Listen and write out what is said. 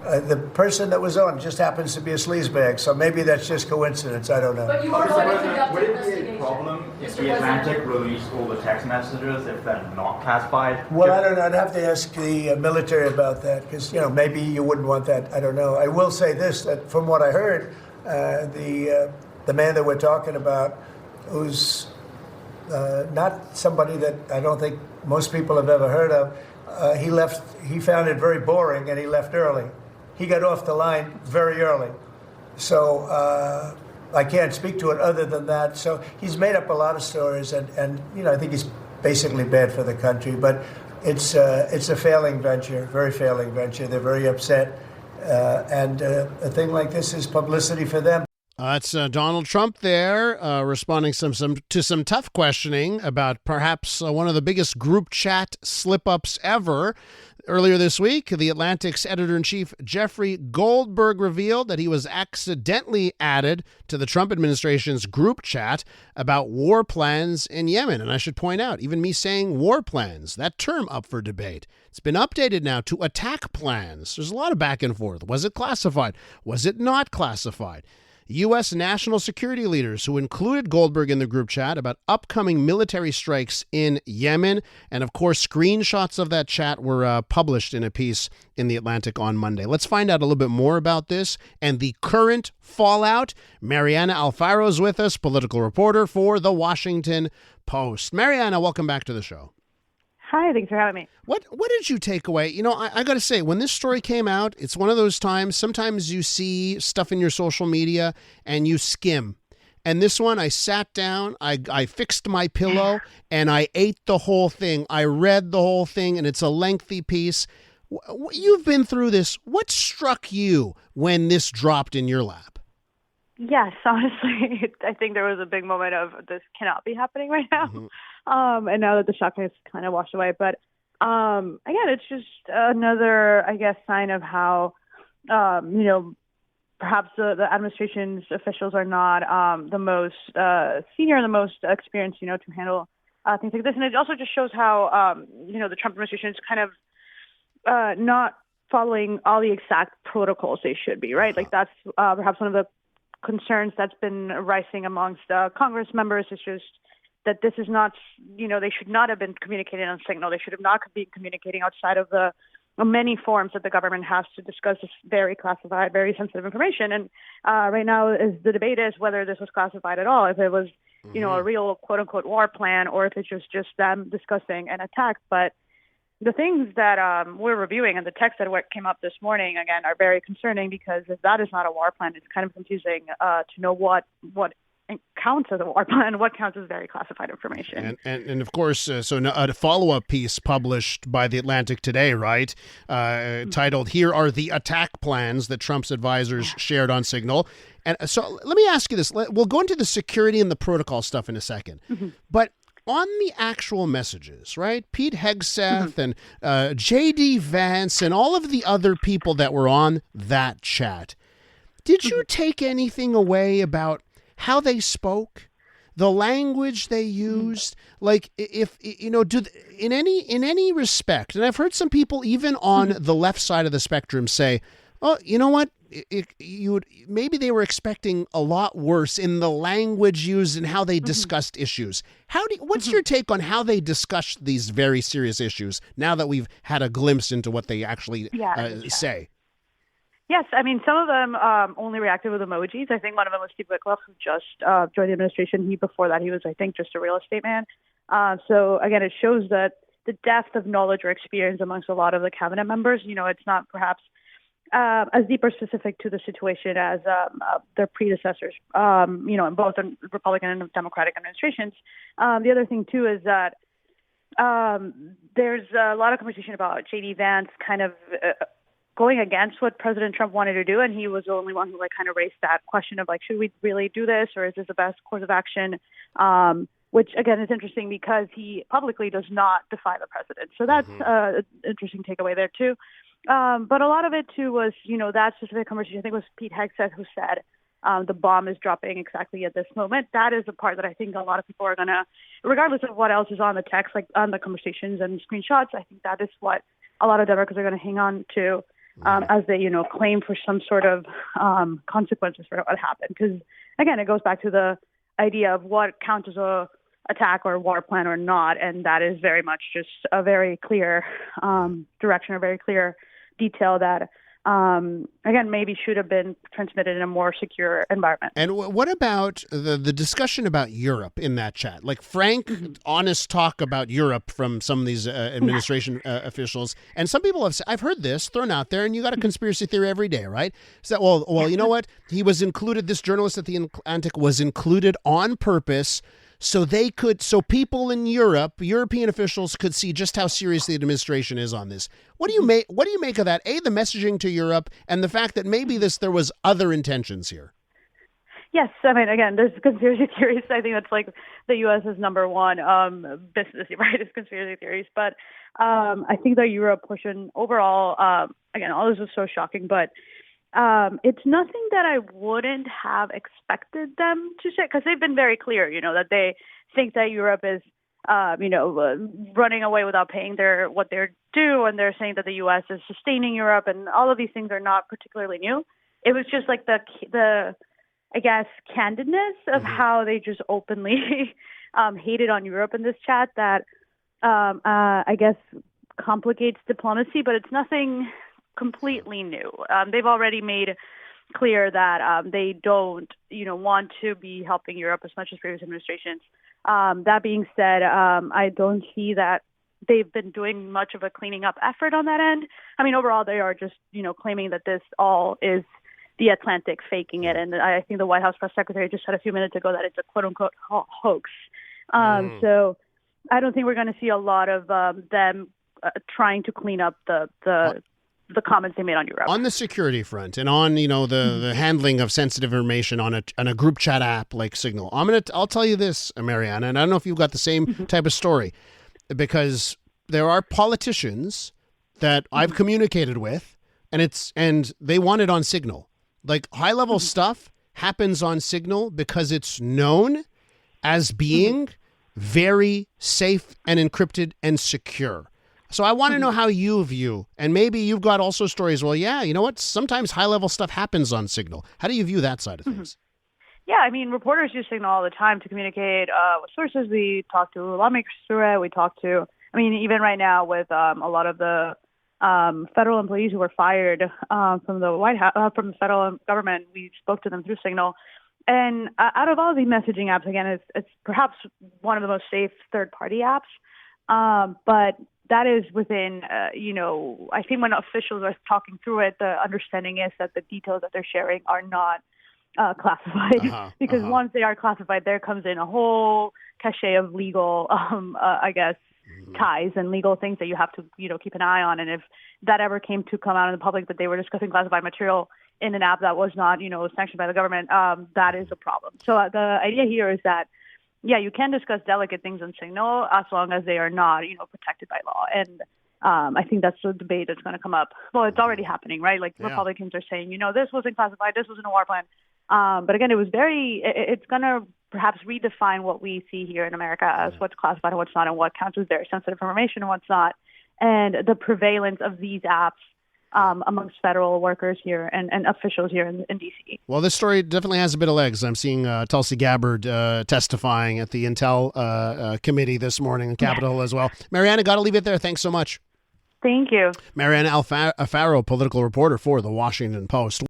The person that was on just happens to be a sleazebag, so maybe that's just coincidence. I don't know. But you are Mr. going to President, conduct would an it be a investigation. problem if Mr. the President. Atlantic released all the text messages if they're not classified? Well, I don't know. I'd have to ask the military about that because, maybe you wouldn't want that. I don't know. I will say this, that from what I heard, the man that we're talking about, who's not somebody that I don't think most people have ever heard of, he found it very boring and he left early. He got off the line very early. So I can't speak to it other than that. So he's made up a lot of stories, and I think he's basically bad for the country. But it's a failing venture, very failing venture. They're very upset, and a thing like this is publicity for them. That's Donald Trump there, responding to some tough questioning about perhaps one of the biggest group chat slip-ups ever. Earlier this week, The Atlantic's editor-in-chief Jeffrey Goldberg revealed that he was accidentally added to the Trump administration's group chat about war plans in Yemen. And I should point out, even me saying war plans, that term up for debate. It's been updated now to attack plans. There's a lot of back and forth. Was it classified? Was it not classified? U.S. national security leaders who included Goldberg in the group chat about upcoming military strikes in Yemen. And of course, screenshots of that chat were published in a piece in The Atlantic on Monday. Let's find out a little bit more about this and the current fallout. Mariana Alfaro is with us, political reporter for The Washington Post. Mariana, welcome back to the show. Hi, thanks for having me. What did you take away? I got to say, when this story came out, it's one of those times, sometimes you see stuff in your social media and you skim. And this one, I sat down, I fixed my pillow, and I ate the whole thing. I read the whole thing, and it's a lengthy piece. You've been through this. What struck you when this dropped in your lap? Yes, honestly, I think there was a big moment of this cannot be happening right now. Mm-hmm. And now that the shock has kind of washed away. But again, it's just another, I guess, sign of how, perhaps the administration's officials are not the most senior and the most experienced, to handle things like this. And it also just shows how, the Trump administration is kind of not following all the exact protocols they should be, right? Like that's perhaps one of the concerns that's been rising amongst Congress members is just that this is not, they should not have been communicating on Signal. They should have not been communicating outside of the many forms that the government has to discuss this very classified, very sensitive information. And right now the debate is whether this was classified at all, if it was, a real quote unquote war plan, or if it's just them discussing an attack. But the things that we're reviewing and the text that came up this morning, again, are very concerning because if that is not a war plan, it's kind of confusing to know what counts as a war plan, what counts as very classified information. And of course, a follow-up piece published by The Atlantic today, right, titled, "Here Are the Attack Plans That Trump's Advisors Shared on Signal." And so let me ask you this. We'll go into the security and the protocol stuff in a second. Mm-hmm. But on the actual messages, right, Pete Hegseth and J.D. Vance and all of the other people that were on that chat, did you take anything away about how they spoke, the language they used, like if in any respect? And I've heard some people even on the left side of the spectrum say, "Oh, you know what? Maybe they were expecting a lot worse in the language used and how they discussed issues." What's your take on how they discussed these very serious issues now that we've had a glimpse into what they actually say? Yes, I mean, some of them only reacted with emojis. I think one of them was Steve Wickoff, who just joined the administration. Before that, he was, I think, just a real estate man. So, again, it shows that the depth of knowledge or experience amongst a lot of the cabinet members, it's not perhaps as deep or specific to the situation as their predecessors, in both the Republican and Democratic administrations. The other thing, too, is that there's a lot of conversation about J.D. Vance kind of going against what President Trump wanted to do, and he was the only one who kind of raised that question of should we really do this, or is this the best course of action? Which again is interesting because he publicly does not defy the president. So that's an interesting takeaway there too. But a lot of it too was that specific conversation. I think it was Pete Hegseth who said the bomb is dropping exactly at this moment. That is the part that I think a lot of people are gonna, regardless of what else is on the text, like on the conversations and screenshots. I think that is what a lot of Democrats are going to hang on to. as they, claim for some sort of consequences for what happened. Because, again, it goes back to the idea of what counts as a attack or a war plan or not, and that is very much just a very clear direction, a very clear detail that, again, maybe should have been transmitted in a more secure environment. And what about the discussion about Europe in that chat? Like frank, honest talk about Europe from some of these administration officials. And some people have said, I've heard this thrown out there, and you got a conspiracy theory every day, right? So, well, you know what? He was included, this journalist at the Atlantic was included on purpose so people in Europe, European officials could see just how serious the administration is on this. What do you make of that? A, the messaging to Europe, and the fact that maybe there was other intentions here. Yes, I mean, again, there's conspiracy theories. I think that's like the U.S. is number one business, right? Is conspiracy theories, but I think the Europe portion overall, again, all this is so shocking, but it's nothing that I wouldn't have expected them to say, because they've been very clear, that they think that Europe is, running away without paying what they're due, and they're saying that the U.S. is sustaining Europe, and all of these things are not particularly new. It was just like the I guess, candidness of how they just openly hated on Europe in this chat that, I guess, complicates diplomacy, but it's nothing completely new. They've already made clear that they don't, want to be helping Europe as much as previous administrations. That being said, I don't see that they've been doing much of a cleaning up effort on that end. I mean, overall, they are just, claiming that this all is the Atlantic faking it. And I think the White House press secretary just said a few minutes ago that it's a quote unquote hoax. So I don't think we're going to see a lot of them trying to clean up the comments they made on Europe. On the security front and on, the handling of sensitive information on a group chat app like Signal, I'll tell you this, Mariana, and I don't know if you've got the same type of story, because there are politicians that I've communicated with and they want it on Signal. Like high-level stuff happens on Signal because it's known as being very safe and encrypted and secure. So I want to know how you view, and maybe you've got also stories, well, yeah, you know what? Sometimes high-level stuff happens on Signal. How do you view that side of things? Yeah, I mean, reporters use Signal all the time to communicate with sources. We talk to lawmakers through it. We talk to, even right now with a lot of the federal employees who were fired from the White House, from the federal government, we spoke to them through Signal. And out of all the messaging apps, again, it's perhaps one of the most safe third-party apps. But that is within, I think when officials are talking through it, the understanding is that the details that they're sharing are not classified. Because once they are classified, there comes in a whole cachet of legal, ties and legal things that you have to, keep an eye on. And if that ever came to come out in the public that they were discussing classified material in an app that was not, sanctioned by the government, that is a problem. So the idea here is that, yeah, you can discuss delicate things on Signal as long as they are not, protected by law. And I think that's the debate that's going to come up. Well, it's already happening, right? Like Republicans are saying, this wasn't classified, this wasn't a war plan. But again, it's going to perhaps redefine what we see here in America as what's classified and what's not, and what counts as very sensitive information and what's not. And the prevalence of these apps amongst federal workers here and officials here in D.C. Well, this story definitely has a bit of legs. I'm seeing Tulsi Gabbard testifying at the Intel committee this morning in Capitol as well. Mariana, got to leave it there. Thanks so much. Thank you. Mariana Alfaro, political reporter for The Washington Post.